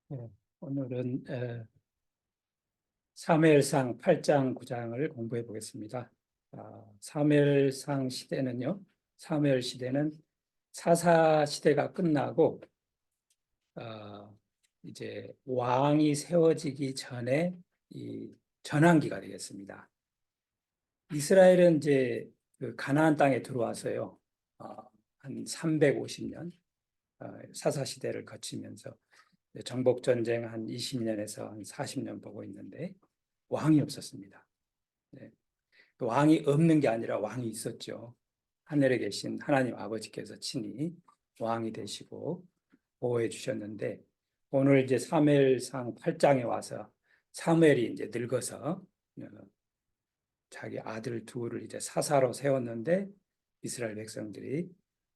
네, 오늘은 사무엘상 8장 9장을 공부해 보겠습니다. 사무엘상 시대는요, 사무엘 시대는 사사 시대가 끝나고 이제 왕이 세워지기 전에 이 전환기가 되겠습니다. 이스라엘은 이제 그 가나안 땅에 들어와서요, 한 350년 사사 시대를 거치면서 정복 전쟁 한 20년에서 한 40년 보고 있는데 왕이 없었습니다. 네. 왕이 없는 게 아니라 왕이 있었죠. 하늘에 계신 하나님 아버지께서 친히 왕이 되시고 보호해 주셨는데 오늘 이제 사무엘상 8장에 와서 사무엘이 이제 늙어서 자기 아들 둘을 이제 사사로 세웠는데 이스라엘 백성들이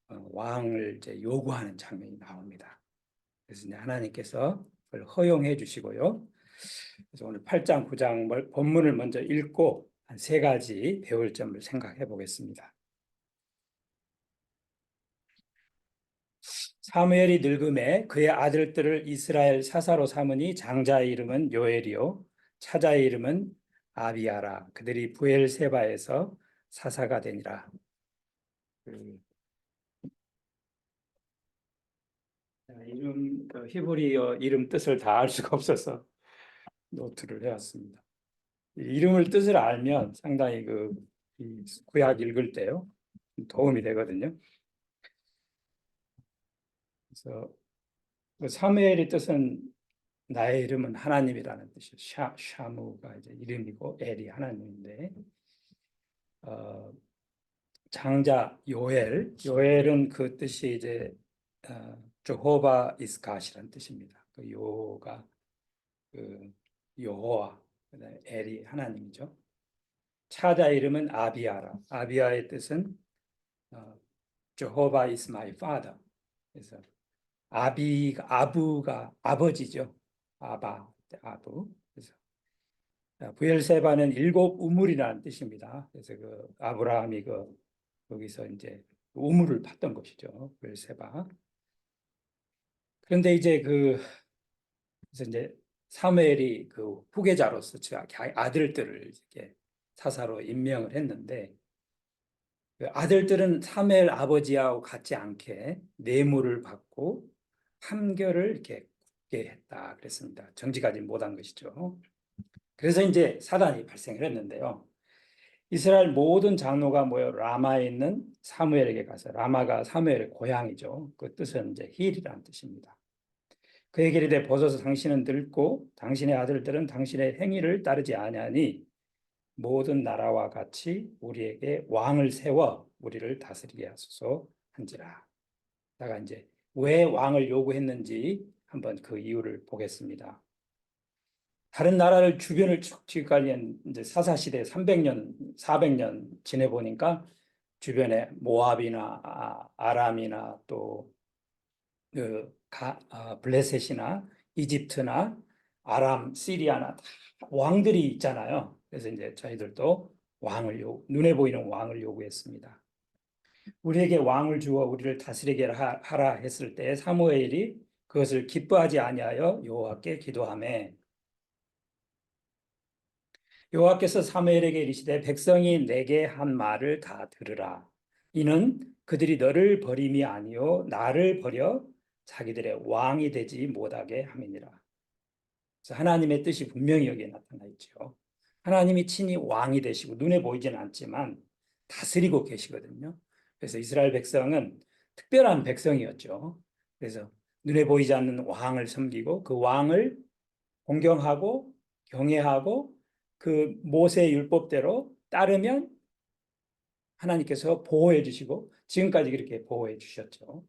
왕을 이제 요구하는 장면이 나옵니다. 그래서 이제 하나님께서 그걸 허용해 주시고요. 그래서 오늘 8장, 9장 본문을 먼저 읽고 한 세 가지 배울 점을 생각해 보겠습니다. 사무엘이 늙음에 그의 아들들을 이스라엘 사사로 삼으니 장자의 이름은 요엘이요 차자의 이름은 아비야라. 그들이 부엘세바에서 사사가 되니라. 이름 히브리어 이름 뜻을 다 알 수가 없어서 노트를 해왔습니다. 이름을 뜻을 알면 상당히 이 구약 읽을 때요 도움이 되거든요. 그래서 그 사무엘의 뜻은 나의 이름은 하나님이라는 뜻이에요. 샤무가 이제 이름이고 엘이 하나님인데 장자 요엘은 그 뜻이 이제 조호바 이스갓이라는 뜻입니다. 그 요가 그 여호와, 그다음에 엘이 하나님이죠. 차자 이름은 아비야라. 아비야의 뜻은 Jehovah is my father. 그래서 아부가 아버지죠. 아부. 그래서 부엘세바는 일곱 우물이라는 뜻입니다. 그래서 그 아브라함이 거기서 이제 우물을 팠던 것이죠. 부엘세바. 그런데 이제 그래서 이제 사무엘이 그 후계자로서 아들들을 이렇게 사사로 임명을 했는데 그 아들들은 사무엘 아버지하고 같지 않게 뇌물을 받고 판결을 이렇게 굳게 했다 그랬습니다. 정직하지 못한 것이죠. 그래서 이제 사단이 발생을 했는데요. 이스라엘 모든 장로가 모여 라마에 있는 사무엘에게 가서 라마가 사무엘의 고향이죠. 그 뜻은 이제 힐이라는 뜻입니다. 그에게 이르되 보소서 당신은 늙고 당신의 아들들은 당신의 행위를 따르지 아니하니 모든 나라와 같이 우리에게 왕을 세워 우리를 다스리게 하소서 한지라. 다가 이제 왜 왕을 요구했는지 한번 그 이유를 보겠습니다. 다른 나라를 주변을 쭉 지금까지 이제 사사 시대 300년, 400년 지내 보니까 주변에 모압이나 아람이나 또 블레셋이나 이집트나 아람, 시리아나 왕들이 있잖아요. 그래서 이제 저희들도 눈에 보이는 왕을 요구했습니다. 우리에게 왕을 주어 우리를 다스리게 하라 했을 때 사무엘이 그것을 기뻐하지 아니하여 여호와께 기도하매 여호와께서 사무엘에게 이르시되 백성이 내게 한 말을 다 들으라. 이는 그들이 너를 버림이 아니요 나를 버려 자기들의 왕이 되지 못하게 함이니라. 그래서 하나님의 뜻이 분명히 여기에 나타나 있죠. 하나님이 친히 왕이 되시고 눈에 보이지는 않지만 다스리고 계시거든요. 그래서 이스라엘 백성은 특별한 백성이었죠. 그래서 눈에 보이지 않는 왕을 섬기고 그 왕을 공경하고 경외하고 그 모세의 율법대로 따르면 하나님께서 보호해 주시고 지금까지 그렇게 보호해 주셨죠.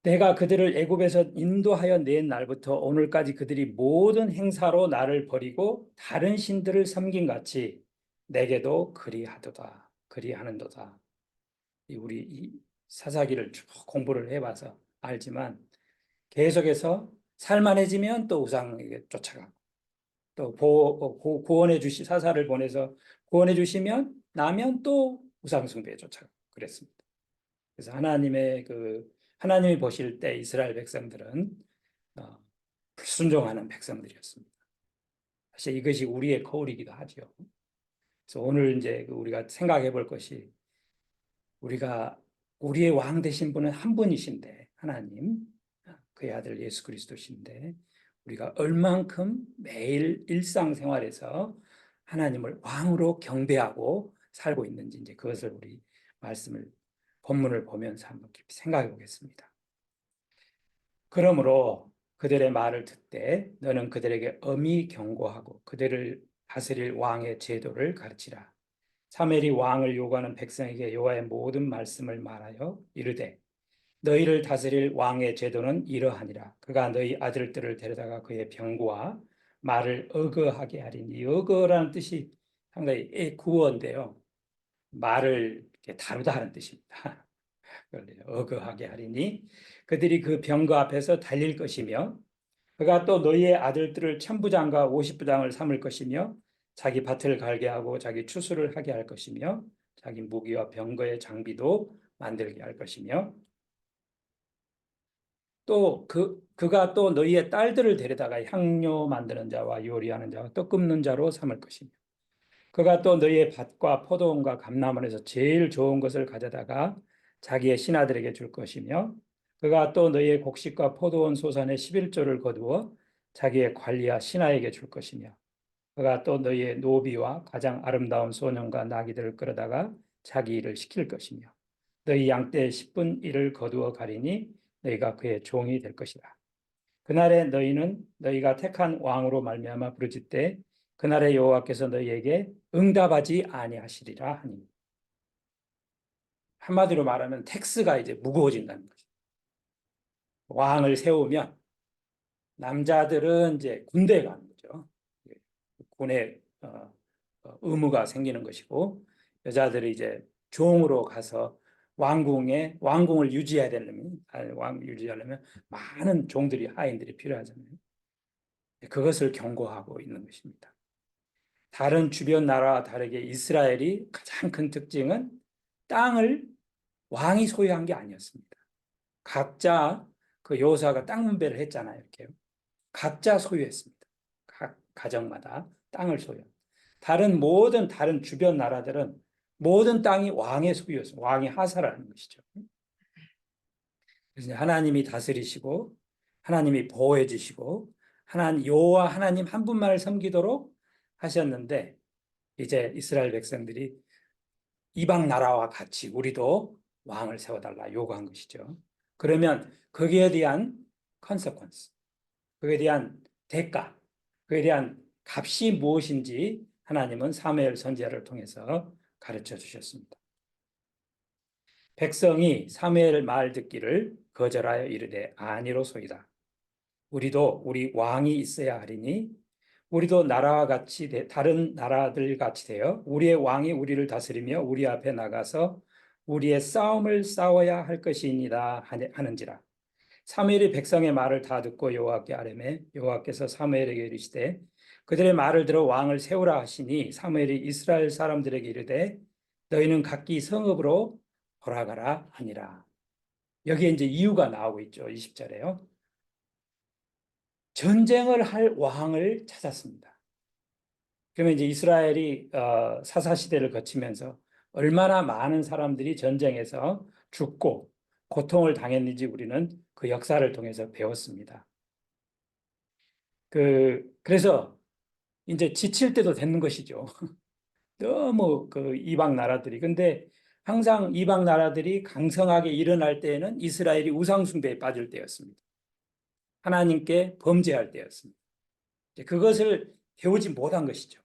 내가 그들을 애굽에서 인도하여 낸 날부터 오늘까지 그들이 모든 행사로 나를 버리고 다른 신들을 섬긴 같이 내게도 그리하는도다. 우리 이 사사기를 쭉 공부를 해봐서 알지만 계속해서 살만해지면 또 우상에게 쫓아가고 또 구원해 주시 사사를 보내서 구원해 주시면 나면 또 우상 숭배에 쫓아가고 그랬습니다. 그래서 하나님의 그 하나님이 보실 때 이스라엘 백성들은 어, 불순종하는 백성들이었습니다. 사실 이것이 우리의 거울이기도 하죠. 그래서 오늘 이제 우리가 생각해 볼 것이 우리의 왕 되신 분은 한 분이신데 하나님 그의 아들 예수 그리스도신데 우리가 얼만큼 매일 일상생활에서 하나님을 왕으로 경배하고 살고 있는지 이제 그것을 우리 본문을 보면서 한번 깊이 생각해 보겠습니다. 그러므로 그들의 말을 듣되 너는 그들에게 엄히 경고하고 그들을 다스릴 왕의 제도를 가르치라. 사무엘이 왕을 요구하는 백성에게 여호와의 모든 말씀을 말하여 이르되 너희를 다스릴 왕의 제도는 이러하니라. 그가 너희 아들들을 데려다가 그의 병거와 말을 어거하게 하리니. 어거라는 뜻이 상당히 구어인데요. 말을 이렇게 다루다 하는 뜻입니다. 어거하게 하리니 그들이 그 병거 앞에서 달릴 것이며 그가 또 너희의 아들들을 천부장과 오십부장을 삼을 것이며 자기 밭을 갈게 하고 자기 추수를 하게 할 것이며 자기 무기와 병거의 장비도 만들게 할 것이며 또 그가 또 너희의 딸들을 데려다가 향료 만드는 자와 요리하는 자와 떡 굽는 자로 삼을 것이며 그가 또 너희의 밭과 포도원과 감람원에서 제일 좋은 것을 가져다가 자기의 신하들에게 줄 것이며 그가 또 너희의 곡식과 포도원 소산의 11조를 거두어 자기의 관리와 신하에게 줄 것이며 그가 또 너희의 노비와 가장 아름다운 소년과 나귀들을 끌어다가 자기 일을 시킬 것이며 너희 양떼의 10분 일을 거두어 가리니 너희가 그의 종이 될 것이다. 그날에 너희는 너희가 택한 왕으로 말미암아 부르짖되 그날에 여호와께서 너희에게 응답하지 아니하시리라 하니. 한마디로 말하면 텍스가 이제 무거워진다는 거죠. 왕을 세우면 남자들은 이제 군대에 가는 거죠. 군의 의무가 생기는 것이고 여자들이 이제 종으로 가서 왕궁을 유지해야 되려면 왕 유지하려면 많은 종들이 하인들이 필요하잖아요. 그것을 경고하고 있는 것입니다. 다른 주변 나라와 다르게 이스라엘이 가장 큰 특징은 땅을 왕이 소유한 게 아니었습니다. 각자 그 여호수아가 땅 분배를 했잖아요. 이렇게 각자 소유했습니다. 각 가정마다 땅을 소유. 다른 주변 나라들은 모든 땅이 왕의 소유였어요. 왕이 하사라는 것이죠. 그래서 하나님이 다스리시고 하나님이 보호해 주시고 여호와 하나님 한 분만을 섬기도록 하셨는데 이제 이스라엘 백성들이 이방 나라와 같이 우리도 왕을 세워달라 요구한 것이죠. 그러면 거기에 대한 consequence, 그에 대한 대가, 그에 대한 값이 무엇인지 하나님은 사무엘 선지자를 통해서 가르쳐 주셨습니다. 백성이 사무엘 말 듣기를 거절하여 이르되 아니로소이다. 우리도 우리 왕이 있어야 하리니 우리도 나라와 같이 다른 나라들 같이 되어 우리의 왕이 우리를 다스리며 우리 앞에 나가서 우리의 싸움을 싸워야 할 것이니라 하는지라. 사무엘이 백성의 말을 다 듣고 여호와께 아뢰매 여호와께서 사무엘에게 이르시되 그들의 말을 들어 왕을 세우라 하시니 사무엘이 이스라엘 사람들에게 이르되 너희는 각기 성읍으로 돌아가라 하니라. 여기에 이제 이유가 나오고 있죠. 20절에요. 전쟁을 할 왕을 찾았습니다. 그러면 이제 이스라엘이 사사시대를 거치면서 얼마나 많은 사람들이 전쟁에서 죽고 고통을 당했는지 우리는 그 역사를 통해서 배웠습니다. 그래서 이제 지칠 때도 됐는 것이죠. 너무 그 이방 나라들이. 근데 항상 이방 나라들이 강성하게 일어날 때에는 이스라엘이 우상숭배에 빠질 때였습니다. 하나님께 범죄할 때였습니다. 그것을 배우지 못한 것이죠.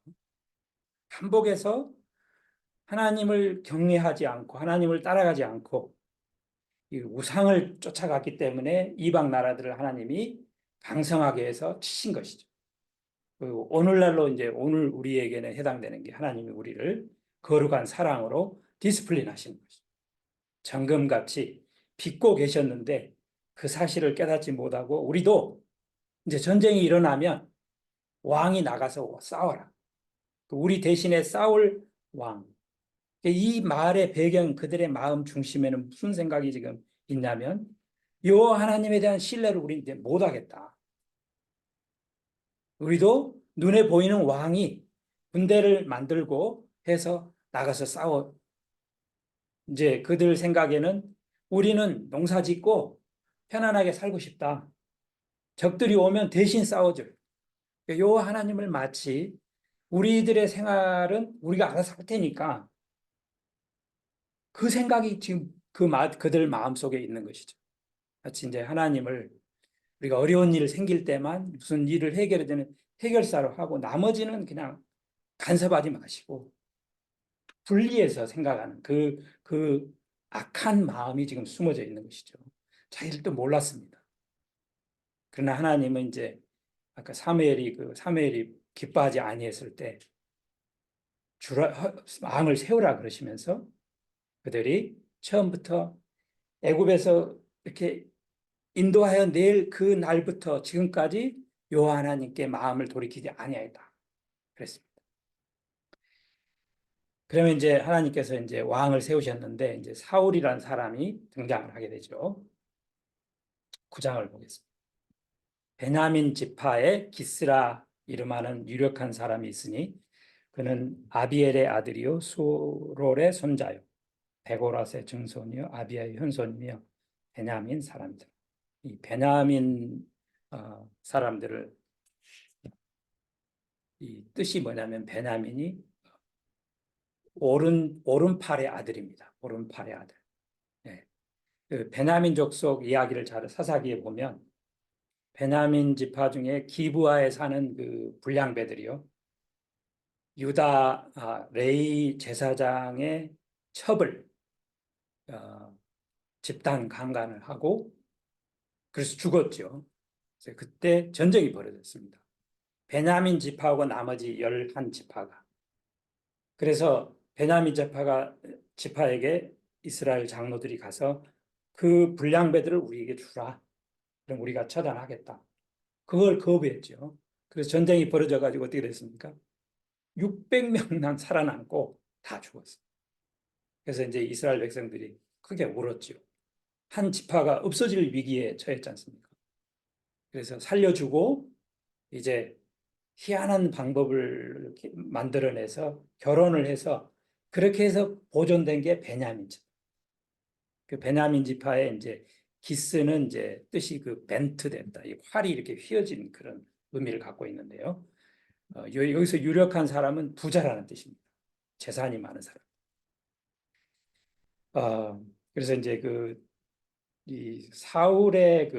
반복해서 하나님을 경외하지 않고 하나님을 따라가지 않고 이 우상을 쫓아갔기 때문에 이방 나라들을 하나님이 강성하게 해서 치신 것이죠. 오늘날로 이제 오늘 우리에게는 해당되는 게 하나님이 우리를 거룩한 사랑으로 디스플린 하시는 것이죠. 정금같이 빚고 계셨는데 그 사실을 깨닫지 못하고 우리도 이제 전쟁이 일어나면 왕이 나가서 싸워라. 우리 대신에 싸울 왕. 이 말의 배경, 그들의 마음 중심에는 무슨 생각이 지금 있냐면 여호와 하나님에 대한 신뢰를 우리 이제 못하겠다. 우리도 눈에 보이는 왕이 군대를 만들고 해서 나가서 싸워. 이제 그들 생각에는 우리는 농사 짓고 편안하게 살고 싶다. 적들이 오면 대신 싸워줘요. 여호와 하나님을 마치 우리들의 생활은 우리가 알아서 할 테니까 그 생각이 지금 그들 마음속에 있는 것이죠. 마치 이제 하나님을 우리가 어려운 일 생길 때만 무슨 일을 해결해야 되는 해결사로 하고 나머지는 그냥 간섭하지 마시고 분리해서 생각하는 그 악한 마음이 지금 숨어져 있는 것이죠. 자기들도 몰랐습니다. 그러나 하나님은 이제 아까 사무엘이 기뻐하지 아니했을 때 왕을 세우라 그러시면서 그들이 처음부터 애굽에서 이렇게 인도하여 낼 그 날부터 지금까지 여호와 하나님께 마음을 돌이키지 아니하였다. 그랬습니다. 그러면 이제 하나님께서 이제 왕을 세우셨는데 이제 사울이라는 사람이 등장을 하게 되죠. 9장을 보겠습니다. 베냐민 지파의 기스라 이름하는 유력한 사람이 있으니 그는 아비엘의 아들이요 수롤의 손자요 베고라스의 증손이요 아비야의 현손이며 베냐민 사람이다. 이 베냐민 사람들을 이 뜻이 뭐냐면 베냐민이 오른팔의 아들입니다. 오른팔의 아들. 네. 그 베냐민 족속 이야기를 잘 사사기에 보면 베냐민 지파 중에 기브아에 사는 그 불량배들이요. 유다 레이 제사장의 첩을 집단 강간을 하고 그래서 죽었죠. 그래서 그때 전쟁이 벌어졌습니다. 베냐민 지파하고 나머지 11지파가. 그래서 베냐민 지파에게 이스라엘 장로들이 가서 그 불량배들을 우리에게 주라. 그럼 우리가 처단하겠다. 그걸 거부했죠. 그래서 전쟁이 벌어져 가지고 어떻게 됐습니까? 600명만 살아남고 다 죽었어요. 그래서 이제 이스라엘 백성들이 크게 울었죠. 한 지파가 없어질 위기에 처했지 않습니까? 그래서 살려주고 이제 희한한 방법을 이렇게 만들어내서 결혼을 해서 그렇게 해서 보존된 게 베냐민 지파. 그 베냐민 지파의 이제 기스는 이제 뜻이 그 벤트된다. 이 활이 이렇게 휘어진 그런 의미를 갖고 있는데요. 여기서 유력한 사람은 부자라는 뜻입니다. 재산이 많은 사람. 그래서 이제 이 사울의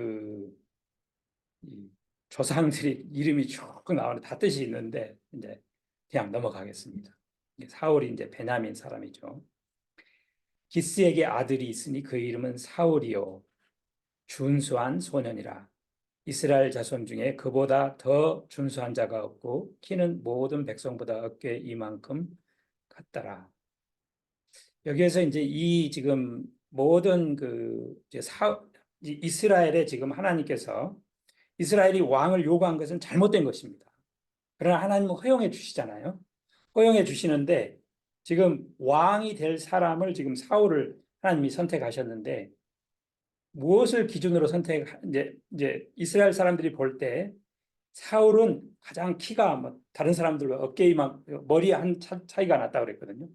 이 조상들이 이름이 쭉 나오는 다 뜻이 있는데 이제 그냥 넘어가겠습니다. 사울이 이제 베냐민 사람이죠. 기스에게 아들이 있으니 그 이름은 사울이요 준수한 소년이라. 이스라엘 자손 중에 그보다 더 준수한 자가 없고 키는 모든 백성보다 어깨 이만큼 같더라. 여기에서 이제 이 지금 모든 이스라엘에 지금 하나님께서 이스라엘이 왕을 요구한 것은 잘못된 것입니다. 그러나 하나님은 허용해 주시잖아요. 허용해 주시는데 지금 왕이 될 사람을 지금 사울을 하나님이 선택하셨는데 무엇을 기준으로 이제 이스라엘 사람들이 볼 때 사울은 가장 키가 뭐 다른 사람들과 어깨 이만 머리 한 차이가 났다 그랬거든요.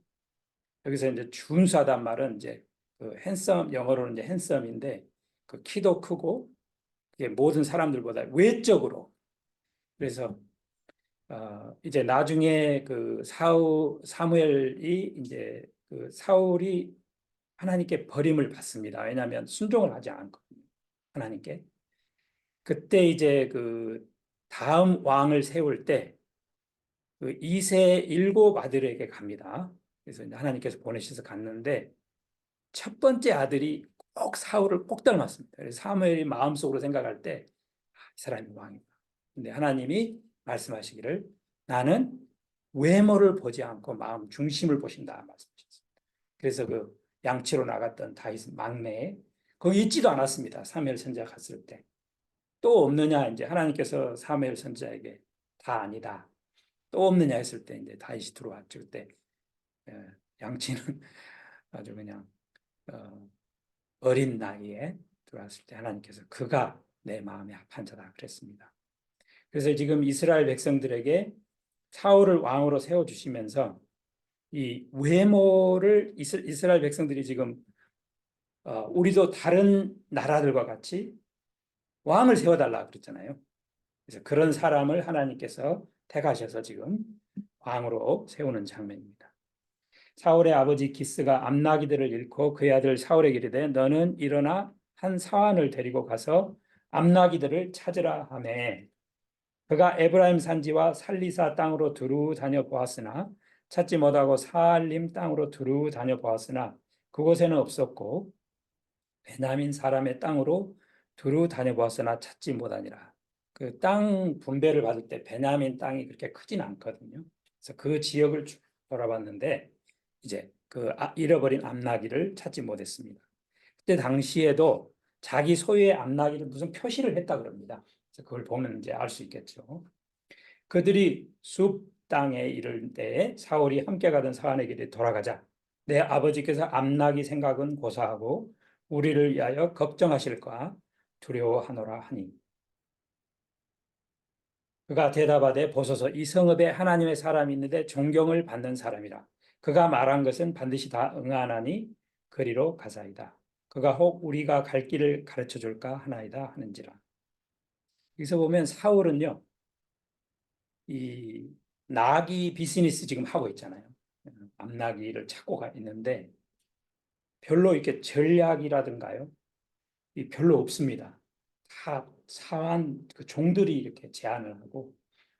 여기서 이제 준수하단 말은 이제 그 핸섬 영어로는 이제 핸섬인데 그 키도 크고 그게 모든 사람들보다 외적으로 그래서 이제 나중에 사무엘이 이제 그 사울이 하나님께 버림을 받습니다. 왜냐하면 순종을 하지 않거든요. 하나님께. 그때 이제 그 다음 왕을 세울 때 그 이세 일곱 아들에게 갑니다. 그래서 이제 하나님께서 보내셔서 갔는데 첫 번째 아들이 꼭 사울을 꼭 닮았습니다. 그래서 사무엘이 마음속으로 생각할 때 이 사람이 왕이다. 근데 하나님이 말씀하시기를 나는 외모를 보지 않고 마음 중심을 보신다 말씀하셨습니다. 그래서 그 양치로 나갔던 다윗 막내 거기 있지도 않았습니다. 사무엘 선지자 갔을 때. 또 없느냐 이제 하나님께서 사무엘 선지자에게 다 아니다. 또 없느냐 했을 때 이제 다윗이 들어왔죠. 그때 양치는 아주 그냥 어린 나이에 들어왔을 때 하나님께서 그가 내 마음에 합한 자다 그랬습니다. 그래서 지금 이스라엘 백성들에게 사울을 왕으로 세워주시면서 이 외모를 이스라엘 백성들이 지금 우리도 다른 나라들과 같이 왕을 세워달라 그랬잖아요. 그래서 그런 사람을 하나님께서 택하셔서 지금 왕으로 세우는 장면입니다. 사울의 아버지 기스가 암나기들을 잃고 그의 아들 사울에게 이르되 너는 일어나 한 사환을 데리고 가서 암나기들을 찾으라 하매 그가 에브라임 산지와 살리사 땅으로 두루 다녀 보았으나 찾지 못하고 사알림 땅으로 두루 다녀 보았으나 그곳에는 없었고 베냐민 사람의 땅으로 두루 다녀 보았으나 찾지 못하니라. 그 땅 분배를 받을 때 베냐민 땅이 그렇게 크진 않거든요. 그래서 그 지역을 쭉 돌아봤는데 이제 그 잃어버린 암나기를 찾지 못했습니다. 그때 당시에도 자기 소유의 암나기를 무슨 표시를 했다 그럽니다. 그래서 그걸 보면 이제 알 수 있겠죠. 그들이 숲 땅에 이를 때에 사울이 함께 가던 사환에게 돌아가자. 내 아버지께서 암나기 생각은 고사하고 우리를 위하여 걱정하실까 두려워하노라 하니 그가 대답하되 보소서 이 성읍에 하나님의 사람이 있는데 존경을 받는 사람이라. 그가 말한 것은 반드시 다 응하나니 그리로 가사이다. 그가 혹 우리가 갈 길을 가르쳐 줄까 하나이다 하는지라. 여기서 보면 사울은요, 이 나귀 비즈니스 지금 하고 있잖아요. 암나귀를 찾고 가 있는데 별로 이렇게 전략이라든가요, 별로 없습니다. 다 사한 그 종들이 이렇게 제안을 하고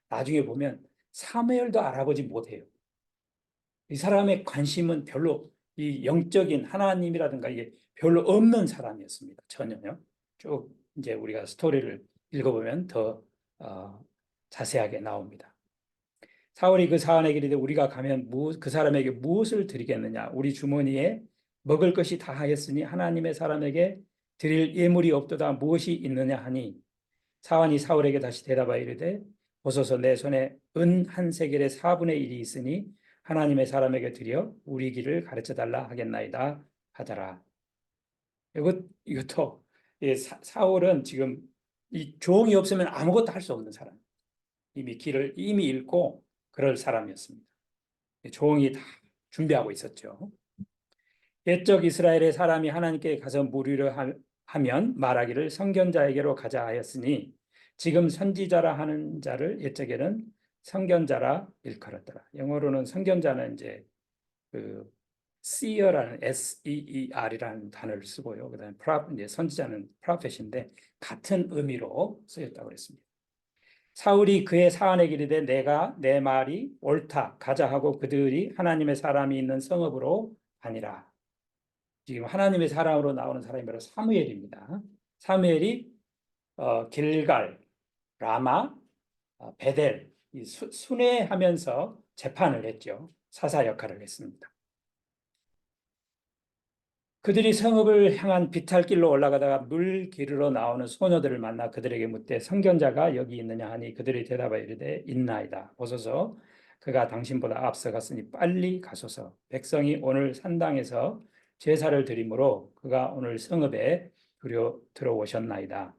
나중에 보면 사무엘도 알아보지 못해요. 이 사람의 관심은 별로 이 영적인 하나님이라든가 이게 별로 없는 사람이었습니다. 전혀요. 쭉 이제 우리가 스토리를 읽어보면 더 자세하게 나옵니다. 사울이 그 사환에게 이르되 우리가 가면 그 사람에게 무엇을 드리겠느냐? 우리 주머니에 먹을 것이 다 하였으니 하나님의 사람에게 드릴 예물이 없도다 무엇이 있느냐 하니 사환이 사울에게 다시 대답하여 이르되 보소서 내 손에 은 한 세겔의 4분의 1이 있으니 하나님의 사람에게 드려 우리 길을 가르쳐 달라 하겠나이다 하더라. 이것도 사울은 지금 이 종이 없으면 아무것도 할 수 없는 사람. 이미 길을 이미 잃고 그럴 사람이었습니다. 종이 다 준비하고 있었죠. 옛적 이스라엘의 사람이 하나님께 가서 물으려 하면 말하기를 선견자에게로 가자 하였으니 지금 선지자라 하는 자를 옛적에는 선견자라 일컬었더라. 영어로는 선견자는 이제 그 seer라는 seer이라는 단어를 쓰고요. 그다음에 이제 선지자는 prophet인데 같은 의미로 쓰였다고 그랬습니다. 사울이 그의 사환에게 이르되 내가 내 말이 옳다 가자 하고 그들이 하나님의 사람이 있는 성읍으로 가니라. 지금 하나님의 사람으로 나오는 사람이 바로 사무엘입니다. 사무엘이 길갈, 라마, 베델 순회하면서 재판을 했죠. 사사 역할을 했습니다. 그들이 성읍을 향한 비탈길로 올라가다가 물 기르러 나오는 소녀들을 만나 그들에게 묻되 선견자가 여기 있느냐 하니 그들이 대답하여 이르되 있나이다. 보소서 그가 당신보다 앞서갔으니 빨리 가소서. 백성이 오늘 산당에서 제사를 드리므로 그가 오늘 성읍에 들어오셨나이다.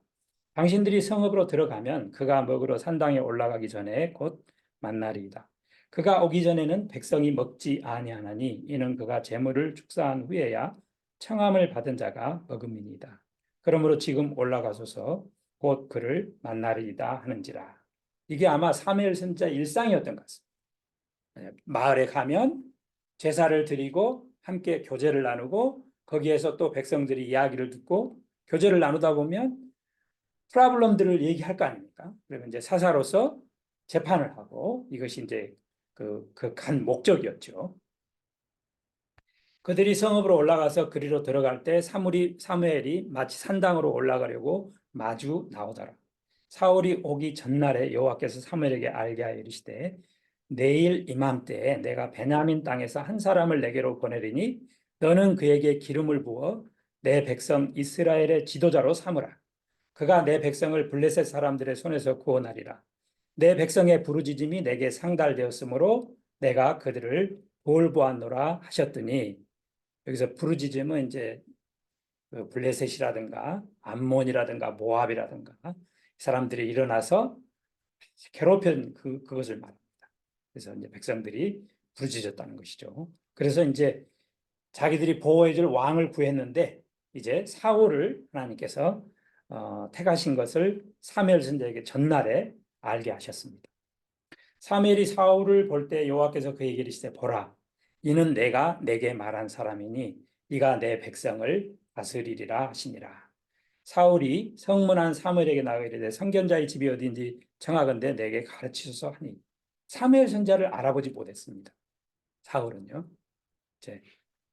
당신들이 성읍으로 들어가면 그가 먹으러 산당에 올라가기 전에 곧 만나리이다. 그가 오기 전에는 백성이 먹지 아니하나니 이는 그가 제물을 축사한 후에야 청함을 받은 자가 먹음이니이다. 그러므로 지금 올라가소서 곧 그를 만나리이다 하는지라. 이게 아마 사무엘 선지자 일상이었던 것 같습니다. 마을에 가면 제사를 드리고 함께 교제를 나누고 거기에서 또 백성들이 이야기를 듣고 교제를 나누다 보면 프라블럼들을 얘기할 거 아닙니까? 그러면 이제 사사로서 재판을 하고 이것이 이제 그 간 목적이었죠. 그들이 성읍으로 올라가서 그리로 들어갈 때 사무엘이 마치 산당으로 올라가려고 마주 나오더라. 사울이 오기 전날에 여호와께서 사무엘에게 알게 하여 이르시되 내일 이맘때에 내가 베냐민 땅에서 한 사람을 내게로 보내리니 너는 그에게 기름을 부어 내 백성 이스라엘의 지도자로 삼으라. 그가 내 백성을 블레셋 사람들의 손에서 구원하리라. 내 백성의 부르짖음이 내게 상달되었으므로 내가 그들을 돌보았노라 하셨더니 여기서 부르짖음은 이제 그 블레셋이라든가 암몬이라든가 모압이라든가 이 사람들이 일어나서 괴롭힌 그것을 말합니다. 그래서 이제 백성들이 부르짖었다는 것이죠. 그래서 이제 자기들이 보호해줄 왕을 구했는데 이제 사울을 하나님께서 택하신 것을 사무엘 선지자에게 전날에 알게 하셨습니다. 사무엘이 사울을 볼 때 여호와께서 그에게 이르시되 보라 이는 내가 내게 말한 사람이니 네가 내 백성을 다스리리라 하시니라. 사울이 성문한 사무엘에게 나가 이르되 선견자의 집이 어디인지 청하건대 내게 가르치소서 하니 사무엘 선지자를 알아보지 못했습니다. 사울은요.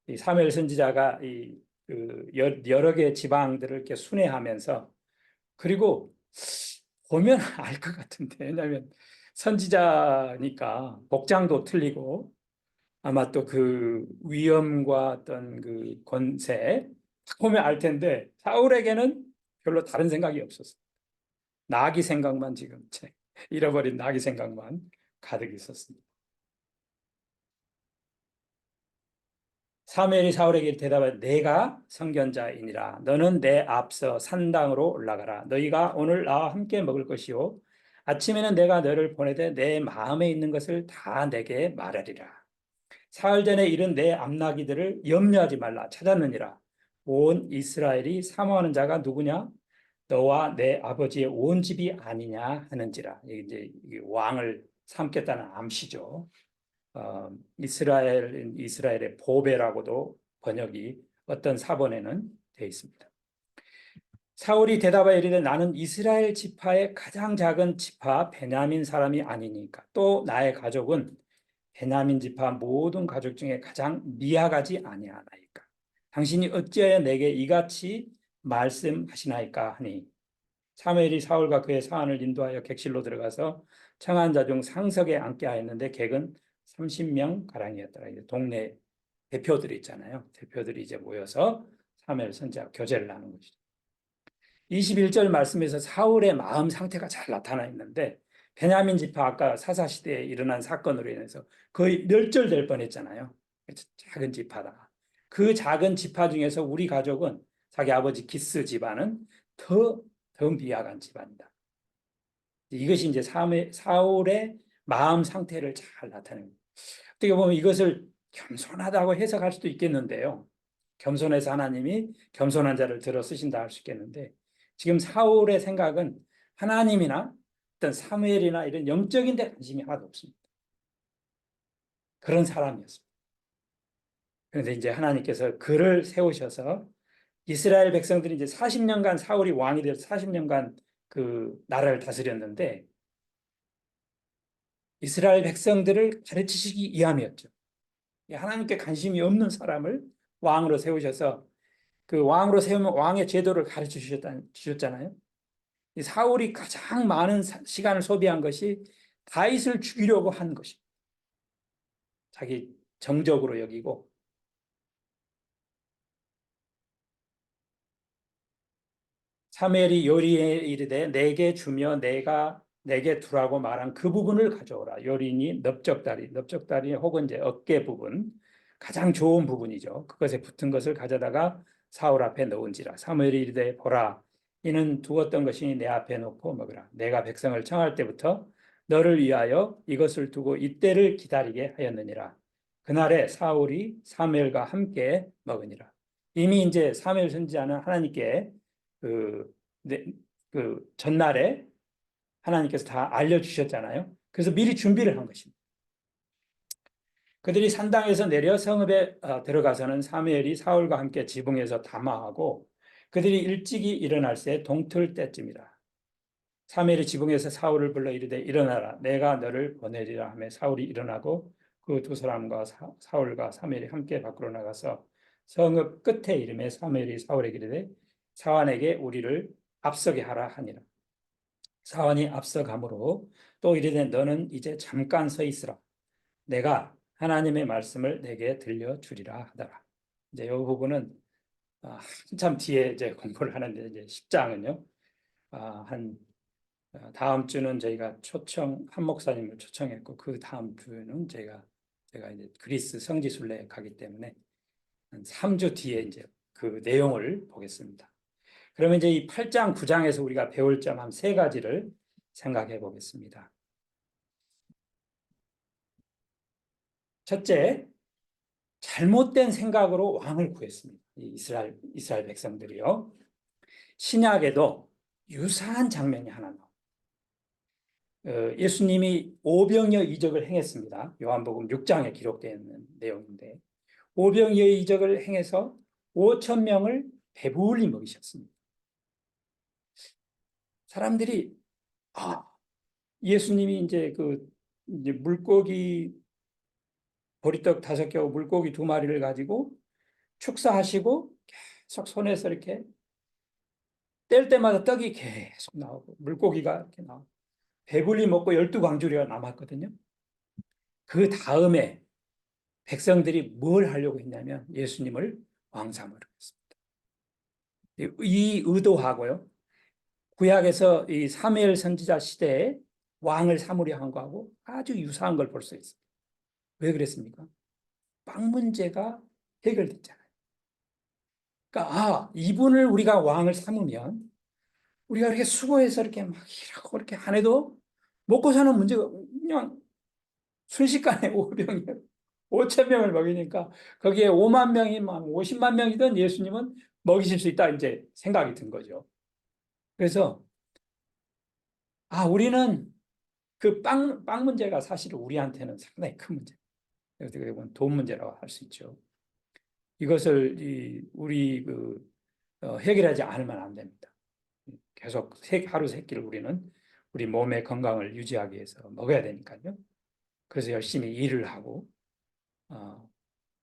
이 사무엘 선지자가 여러 개의 지방들을 이렇게 순회하면서 그리고 보면 알 것 같은데 왜냐하면 선지자니까 복장도 틀리고 아마 또 그 위엄과 어떤 그 권세 보면 알 텐데 사울에게는 별로 다른 생각이 없었어요. 나귀 생각만 지금 잃어버린 나귀 생각만 가득 있었습니다. 사무엘이 사울에게 대답하되 내가 선견자이니라. 너는 내 앞서 산당으로 올라가라. 너희가 오늘 나와 함께 먹을 것이요 아침에는 내가 너를 보내되 내 마음에 있는 것을 다 내게 말하리라. 사흘 전에 이른 내 암나기들을 염려하지 말라. 찾았느니라. 온 이스라엘이 사모하는 자가 누구냐? 너와 내 아버지의 온 집이 아니냐 하는지라. 이제 왕을 삼겠다는 암시죠. 이스라엘의 보배라고도 번역이 어떤 사본에는 되어 있습니다. 사울이 대답하여 이르되 나는 이스라엘 지파의 가장 작은 지파 베냐민 사람이 아니니까 또 나의 가족은 베냐민 지파 모든 가족 중에 가장 미약하지 아니하나이까 당신이 어찌하여 내게 이같이 말씀하시나이까 하니 사무엘이 사울과 그의 사환을 인도하여 객실로 들어가서 청한 자 중 상석에 앉게 하였는데 객은 30명 가량이었더라. 동네 대표들이 있잖아요. 대표들이 이제 모여서 사무엘 선지자 교제를 하는 것이죠. 21절 말씀에서 사울의 마음 상태가 잘 나타나 있는데 베냐민 지파 아까 사사시대에 일어난 사건으로 인해서 거의 멸절될 뻔했잖아요. 작은 지파다. 그 작은 지파 중에서 우리 가족은 자기 아버지 기스 집안은 더 미약한 집안이다. 이것이 이제 사울의 마음 상태를 잘 나타냅니다. 어떻게 보면 이것을 겸손하다고 해석할 수도 있겠는데요. 겸손해서 하나님이 겸손한 자를 들어 쓰신다 할 수 있겠는데 지금 사울의 생각은 하나님이나 어떤 사무엘이나 이런 영적인 데 관심이 하나도 없습니다. 그런 사람이었습니다. 그런데 이제 하나님께서 그를 세우셔서 이스라엘 백성들이 이제 40년간 사울이 왕이 돼서 40년간 그 나라를 다스렸는데 이스라엘 백성들을 가르치시기 위함이었죠. 하나님께 관심이 없는 사람을 왕으로 세우셔서 그 왕으로 세우면 왕의 제도를 가르쳐 주셨잖아요. 이 사울이 가장 많은 시간을 소비한 것이 다윗을 죽이려고 한 것입니다. 자기 정적으로 여기고 사무엘이 요리에 이르되 내게 주며 내가 내게 두라고 말한 그 부분을 가져오라. 요리니 넓적다리 혹은 이제 어깨 부분 가장 좋은 부분이죠. 그것에 붙은 것을 가져다가 사울 앞에 넣은지라. 사무엘이 이르되 보라 이는 두었던 것이니 내 앞에 놓고 먹으라. 내가 백성을 청할 때부터 너를 위하여 이것을 두고 이때를 기다리게 하였느니라. 그날에 사울이 사무엘과 함께 먹으니라. 이미 이제 사무엘 선지자는 하나님께 그, 그 전날에 하나님께서 다 알려주셨잖아요. 그래서 미리 준비를 한 것입니다. 그들이 산당에서 내려 성읍에 들어가서는 사무엘이 사울과 함께 지붕에서 담화하고 그들이 일찍이 일어날 새 동틀 때쯤이라. 사무엘이 지붕에서 사울을 불러 이르되 일어나라 내가 너를 보내리라 하며 사울이 일어나고 그 두 사람과 사울과 사무엘이 함께 밖으로 나가서 성읍 끝에 이름에 사무엘이 사울에게 이르되 사환에게 우리를 앞서게 하라 하니라. 사환이 앞서가므로 또 이르되 너는 이제 잠깐 서 있으라. 내가 하나님의 말씀을 내게 들려주리라 하더라. 이제 이 부분은 한참 뒤에 이제 공부를 하는데 이제 10장은요. 한 다음 주는 저희가 한 목사님을 초청했고 그 다음 주는 제가 이제 그리스 성지순례에 가기 때문에 한 3주 뒤에 이제 그 내용을 보겠습니다. 그러면 이제 이 8장, 9장에서 우리가 배울 점 한 세 가지를 생각해 보겠습니다. 첫째, 잘못된 생각으로 왕을 구했습니다. 이스라엘 백성들이요. 신약에도 유사한 장면이 하나 나옵니다. 예수님이 오병이어 이적을 행했습니다. 요한복음 6장에 기록되어 있는 내용인데 오병이어 이적을 행해서 5천 명을 배불리 먹이셨습니다. 사람들이 예수님이 이제 물고기 보리떡 5개하고 물고기 2마리를 가지고 축사하시고 계속 손에서 이렇게 뗄 때마다 떡이 계속 나오고 물고기가 이렇게 나오고 배불리 먹고 12광주리가 남았거든요. 그 다음에 백성들이 뭘 하려고 했냐면 예수님을 왕 삼으려고 했습니다. 이 의도하고요. 구약에서 이 사무엘 선지자 시대에 왕을 삼으려 한 거하고 아주 유사한 걸 볼 수 있습니다. 왜 그랬습니까? 빵 문제가 해결됐잖아요. 그러니까 이분을 우리가 왕을 삼으면 우리가 이렇게 수고해서 이렇게 막 일하고 이렇게 안 해도 먹고 사는 문제가 그냥 순식간에 5천 명을 먹이니까 거기에 5만 명이 막 50만 명이든 예수님은 먹이실 수 있다 이제 생각이 든 거죠. 그래서 우리는 그 빵 문제가 사실 우리한테는 상당히 큰 문제. 어떻게 보면 돈 문제라고 할 수 있죠. 이것을 우리 해결하지 않으면 안 됩니다. 계속 하루 세 끼를 우리는 우리 몸의 건강을 유지하기 위해서 먹어야 되니까요. 그래서 열심히 일을 하고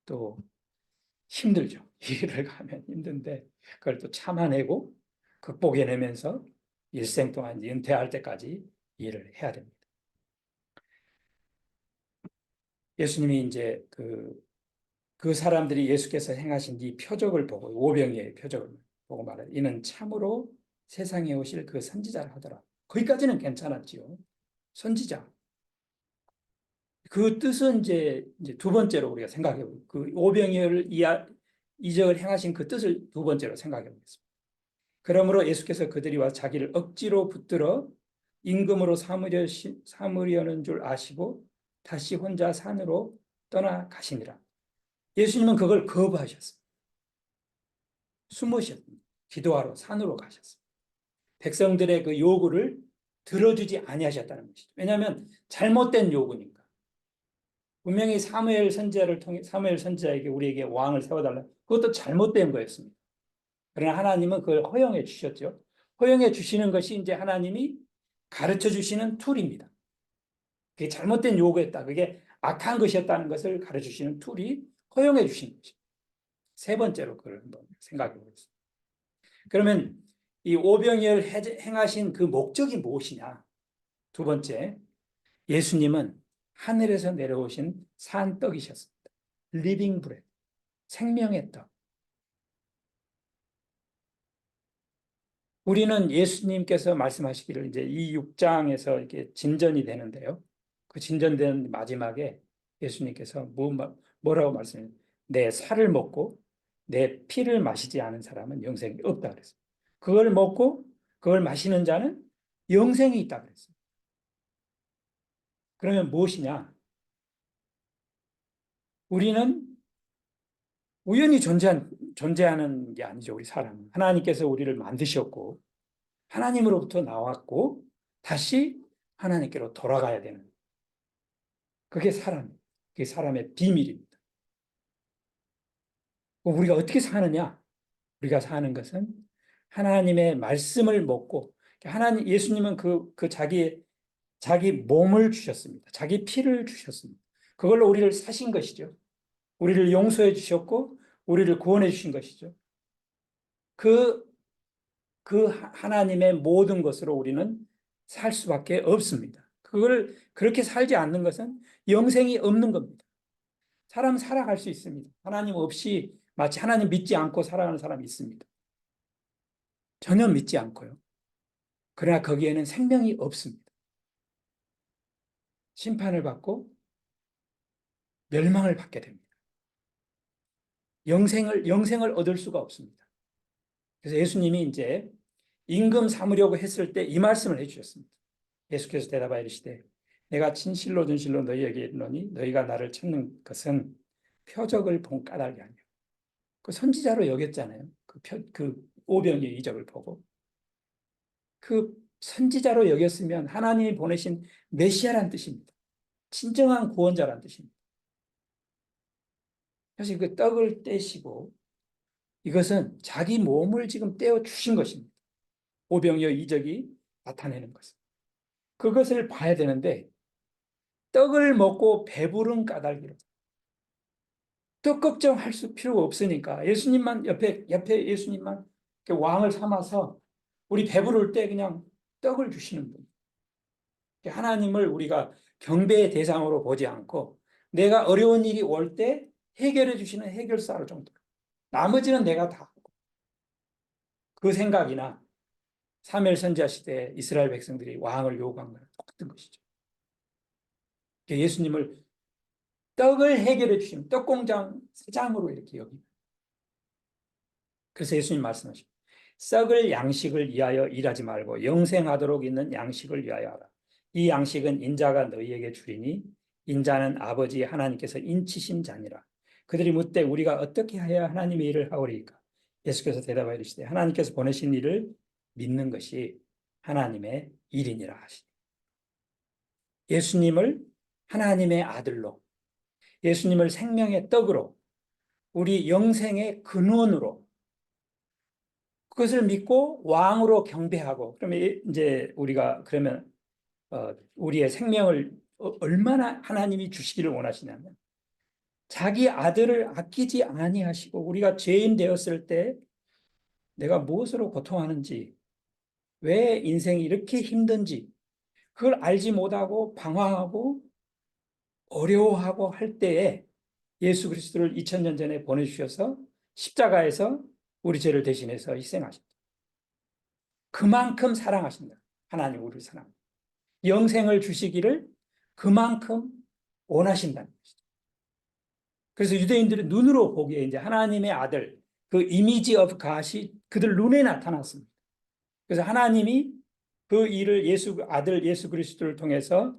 또 힘들죠. 일을 가면 힘든데 그걸 또 참아내고 극복해내면서 일생 동안 은퇴할 때까지 일을 해야 됩니다. 예수님이 이제 그 사람들이 예수께서 행하신 이 표적을 보고 오병이의 표적을 보고 말해요. 이는 참으로 세상에 오실 그 선지자를 하더라. 거기까지는 괜찮았지요. 선지자. 그 뜻은 이제 두 번째로 우리가 생각해 보고 그 오병이어를 이적을 행하신 그 뜻을 두 번째로 생각해 보겠습니다. 그러므로 예수께서 그들이 와서 자기를 억지로 붙들어 임금으로 삼으려는 줄 아시고 다시 혼자 산으로 떠나가시니라. 예수님은 그걸 거부하셨습니다. 숨으셨습니다. 기도하러 산으로 가셨습니다. 백성들의 그 요구를 들어주지 아니하셨다는 것이죠. 왜냐하면 잘못된 요구니까. 분명히 사무엘 선지자에게 우리에게 왕을 세워달라. 그것도 잘못된 거였습니다. 그러나 하나님은 그걸 허용해 주셨죠. 허용해 주시는 것이 이제 하나님이 가르쳐 주시는 툴입니다. 그게 잘못된 요구였다. 그게 악한 것이었다는 것을 가르쳐 주시는 툴이 허용해 주신 것입니다. 세 번째로 그걸 한번 생각해 보겠습니다. 그러면 이 오병이어를 행하신 그 목적이 무엇이냐? 두 번째, 예수님은 하늘에서 내려오신 산 떡이셨습니다. 리빙 브레드, 생명의 떡. 우리는 예수님께서 말씀하시기를 이제 이 6장에서 이렇게 진전이 되는데요. 그 진전된 마지막에 예수님께서 뭐라고 말씀해요? 내 살을 먹고 내 피를 마시지 않은 사람은 영생이 없다 그랬어요. 그걸 먹고 그걸 마시는 자는 영생이 있다 그랬어요. 그러면 무엇이냐? 우리는 우연히 존재하는 게 아니죠. 우리 사람은. 하나님께서 우리를 만드셨고 하나님으로부터 나왔고 다시 하나님께로 돌아가야 되는 그게 사람의 비밀입니다. 우리가 어떻게 사느냐? 우리가 사는 것은 하나님의 말씀을 먹고 예수님은 자기 몸을 주셨습니다. 자기 피를 주셨습니다. 그걸로 우리를 사신 것이죠. 우리를 용서해 주셨고 우리를 구원해 주신 것이죠. 그 하나님의 모든 것으로 우리는 살 수밖에 없습니다. 그걸 그렇게 살지 않는 것은 영생이 없는 겁니다. 사람 살아갈 수 있습니다. 하나님 없이 마치 하나님 믿지 않고 살아가는 사람이 있습니다. 전혀 믿지 않고요. 그러나 거기에는 생명이 없습니다. 심판을 받고 멸망을 받게 됩니다. 영생을 얻을 수가 없습니다. 그래서 예수님이 이제 임금 삼으려고 했을 때 이 말씀을 해주셨습니다. 예수께서 대답하여 이르시되 내가 진실로 진실로 너희에게 이르노니 너희가 나를 찾는 것은 표적을 본 까닭이 아니요. 그 선지자로 여겼잖아요. 그 오병이의 이적을 보고 그 선지자로 여겼으면 하나님이 보내신 메시아란 뜻입니다. 진정한 구원자란 뜻입니다. 그래서 그 떡을 떼시고 이것은 자기 몸을 지금 떼어 주신 것입니다. 오병이의 이적이 나타내는 것은. 그것을 봐야 되는데 떡을 먹고 배부른 까닭이로 떡 걱정할 필요가 없으니까 예수님만 옆에 예수님만 왕을 삼아서 우리 배부를 때 그냥 떡을 주시는 분. 하나님을 우리가 경배의 대상으로 보지 않고 내가 어려운 일이 올 때 해결해 주시는 해결사로 정도. 나머지는 내가 다 하고. 그 생각이나 사무엘 선지자 시대 이스라엘 백성들이 왕을 요구한 거랑 똑같은 것이죠. 예수님을 떡을 해결해 주시는 떡공장 사장으로 이렇게 여깁니다. 그래서 예수님 말씀하십니다. 썩을 양식을 위하여 일하지 말고 영생하도록 있는 양식을 위하여 하라. 이 양식은 인자가 너희에게 주리니 인자는 아버지 하나님께서 인치신 자니라. 그들이 묻되 우리가 어떻게 해야 하나님의 일을 하오리까? 예수께서 대답하여 이르시되 하나님께서 보내신 일을 믿는 것이 하나님의 일이니라 하시니. 예수님을 하나님의 아들로, 예수님을 생명의 떡으로, 우리 영생의 근원으로, 그것을 믿고 왕으로 경배하고, 그러면 이제 우리가 그러면 우리의 생명을 얼마나 하나님이 주시기를 원하시냐면 자기 아들을 아끼지 아니하시고 우리가 죄인 되었을 때 내가 무엇으로 고통하는지, 왜 인생이 이렇게 힘든지 그걸 알지 못하고 방황하고 어려워하고 할 때에 예수 그리스도를 2000년 전에 보내주셔서 십자가에서 우리 죄를 대신해서 희생하셨다. 그만큼 사랑하신다. 하나님 우리를 사랑합니다. 영생을 주시기를 그만큼 원하신다는 것이죠. 그래서 유대인들은 눈으로 보기에 이제 하나님의 아들, 그 이미지 오브 갓이 그들 눈에 나타났습니다. 그래서 하나님이 그 일을 아들 예수 그리스도를 통해서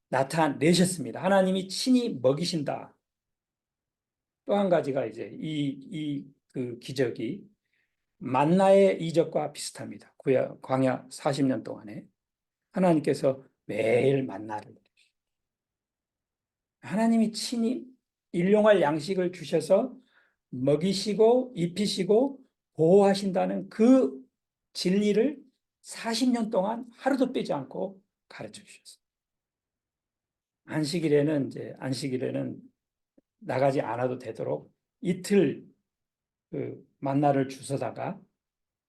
나타내셨습니다. 하나님이 친히 먹이신다. 또 한 가지가 이제 그 기적이 만나의 이적과 비슷합니다. 광야 40년 동안에 하나님께서 매일 만나를 하나님이 친히 일용할 양식을 주셔서 먹이시고 입히시고 보호하신다는 그 진리를 40년 동안 하루도 빼지 않고 가르쳐 주셨어요. 안식일에는 나가지 않아도 되도록 이틀 그 만나를 주워다가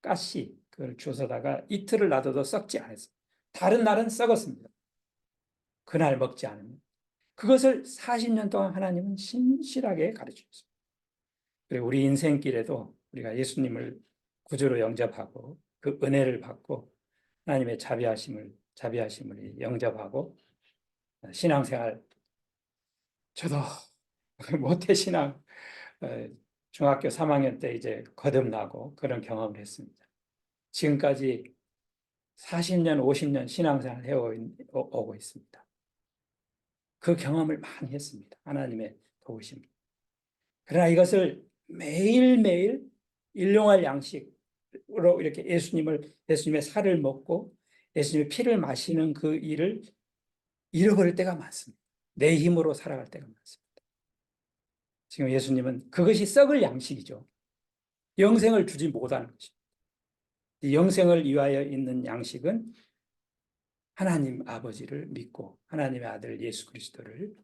그걸 주워다가 이틀을 놔둬도 썩지 않았어요. 다른 날은 썩었습니다. 그날 먹지 않으면. 그것을 40년 동안 하나님은 신실하게 가르치셨습니다. 그리고 우리 인생길에도 우리가 예수님을 구주로 영접하고 그 은혜를 받고 하나님의 자비하심을 영접하고 신앙생활 저도 모태신앙 중학교 3학년 때 이제 거듭나고 그런 경험을 했습니다. 지금까지 40년, 50년 신앙생활을 해오고 있습니다. 그 경험을 많이 했습니다. 하나님의 도우심. 그러나 이것을 매일매일 일용할 양식으로 이렇게 예수님의 살을 먹고 예수님의 피를 마시는 그 일을 잃어버릴 때가 많습니다. 내 힘으로 살아갈 때가 많습니다. 지금 예수님은 그것이 썩을 양식이죠. 영생을 주지 못하는 것입니다. 영생을 위하여 있는 양식은 하나님 아버지를 믿고 하나님의 아들 예수 그리스도를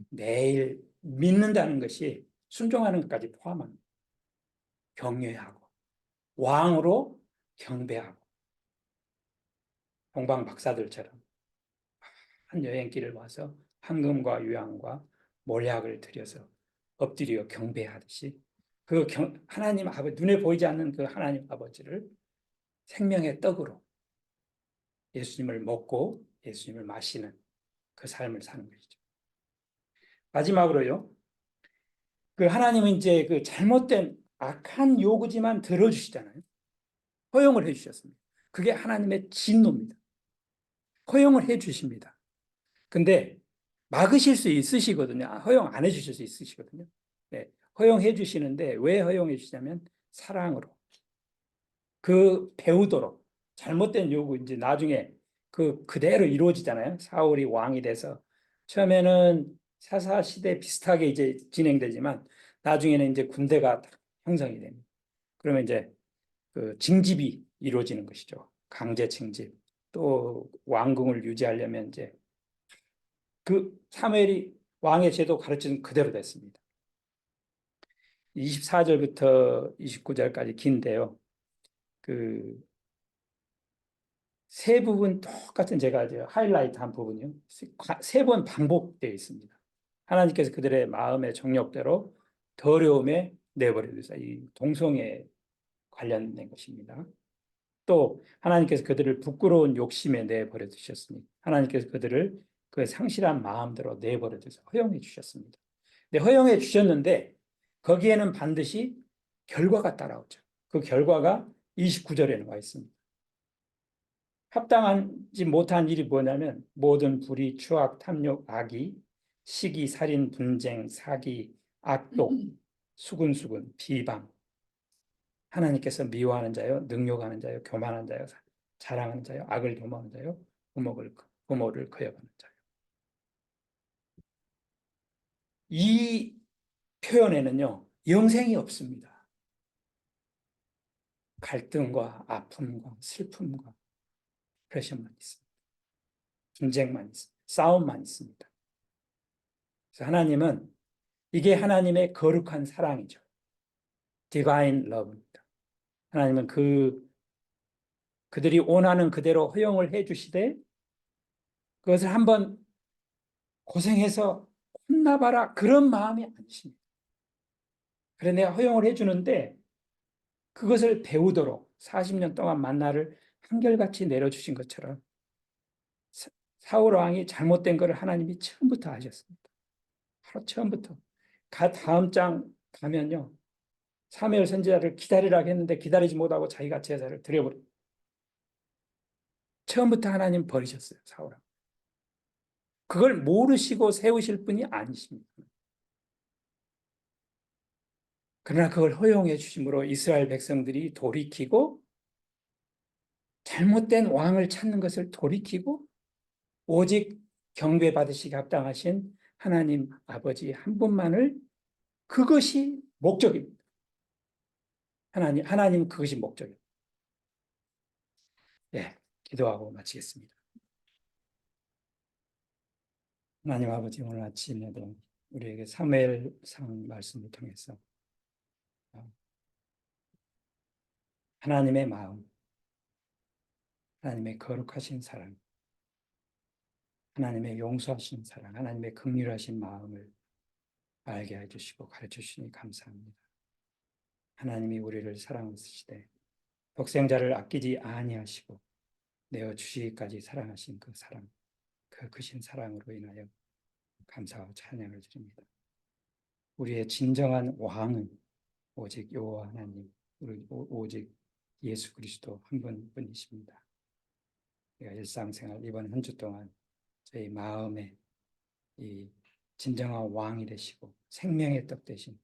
매일 믿는다는 것이 순종하는 것까지 포함합니다. 경외하고 왕으로 경배하고 동방 박사들처럼 한 여행길을 와서 황금과 유황과 몰약을 들여서 엎드려 경배하듯이 하나님 아버지, 눈에 보이지 않는 그 하나님 아버지를 생명의 떡으로 예수님을 먹고 예수님을 마시는 그 삶을 사는 것이죠. 마지막으로요. 그 하나님은 이제 그 잘못된 악한 요구지만 들어주시잖아요. 허용을 해주셨습니다. 그게 하나님의 진노입니다. 허용을 해주십니다. 근데 막으실 수 있으시거든요. 허용 안 해주실 수 있으시거든요. 네, 허용해 주시는데 왜 허용해 주시냐면 사랑으로. 그 배우도록. 잘못된 요구 이제 나중에 그대로 이루어지잖아요. 사울이 왕이 돼서 처음에는 사사 시대 비슷하게 이제 진행되지만 나중에는 이제 군대가 형성이 됩니다. 그러면 이제 그 징집이 이루어지는 것이죠. 강제 징집. 또 왕궁을 유지하려면 이제 그 사무엘이 왕의 제도 가르치는 그대로 됐습니다. 24절부터 29절까지 긴데요. 그 세 부분 똑같은 제가 이제 하이라이트 한 부분이요. 세 번 반복되어 있습니다. 하나님께서 그들의 마음의 정욕대로 더러움에 내버려 두사 이 동성애 관련된 것입니다. 또 하나님께서 그들을 부끄러운 욕심에 내버려 두셨으니 하나님께서 그들을 그 상실한 마음대로 내버려 두셔서 허용해 주셨습니다. 네, 허용해 주셨는데 거기에는 반드시 결과가 따라오죠. 그 결과가 29절에 나와 있습니다. 합당하지 못한 일이 뭐냐면 모든 불의, 추악, 탐욕, 악의, 시기, 살인, 분쟁, 사기, 악독, 수군수군, 비방, 하나님께서 미워하는 자요, 능욕하는 자요, 교만한 자요, 자랑하는 자요, 악을 도모하는 자요, 부모를 거역하는 자요. 이 표현에는요, 영생이 없습니다. 갈등과 아픔과 슬픔과 프레셔만 있습니다. 분쟁만 있습니다. 싸움만 있습니다. 그래서 하나님은 이게 하나님의 거룩한 사랑이죠. 디바인 러브입니다. 하나님은 그들이 원하는 그대로 허용을 해 주시되 그것을 한번 고생해서 혼나봐라 그런 마음이 아니십니다. 그래 내가 허용을 해 주는데 그것을 배우도록 40년 동안 만나를 한결같이 내려주신 것처럼 사울 왕이 잘못된 것을 하나님이 처음부터 하셨습니다. 바로 처음부터. 다음 장 가면요. 사무엘 선지자를 기다리라고 했는데 기다리지 못하고 자기가 제사를 드려버립니다. 처음부터 하나님 버리셨어요. 사울 왕. 그걸 모르시고 세우실 분이 아니십니다. 그러나 그걸 허용해 주심으로 이스라엘 백성들이 돌이키고 잘못된 왕을 찾는 것을 돌이키고 오직 경배받으시기 합당하신 하나님 아버지 한 분만을 그것이 목적입니다. 하나님 그것이 목적입니다. 네, 기도하고 마치겠습니다. 하나님 아버지 오늘 아침에도 우리에게 사무엘상 말씀을 통해서 하나님의 마음, 하나님의 거룩하신 사랑, 하나님의 용서하신 사랑, 하나님의 긍휼하신 마음을 알게 해주시고 가르쳐 주시니 감사합니다. 하나님이 우리를 사랑하시되 독생자를 아끼지 아니하시고 내어 주시기까지 사랑하신 그 사랑, 그 크신 사랑으로 인하여 감사하고 찬양을 드립니다. 우리의 진정한 왕은 오직 여호와 하나님, 오직 예수 그리스도 한 분뿐이십니다. 우리가 일상생활 이번 한 주 동안 저희 마음에 이 진정한 왕이 되시고 생명의 떡 되신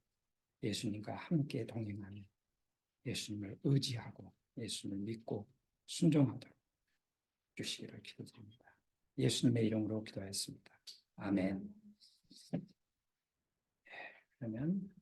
예수님과 함께 동행하며 예수님을 의지하고 예수님을 믿고 순종하도록 주시기를 기도드립니다. 예수님의 이름으로 기도하였습니다. 아멘. 그러면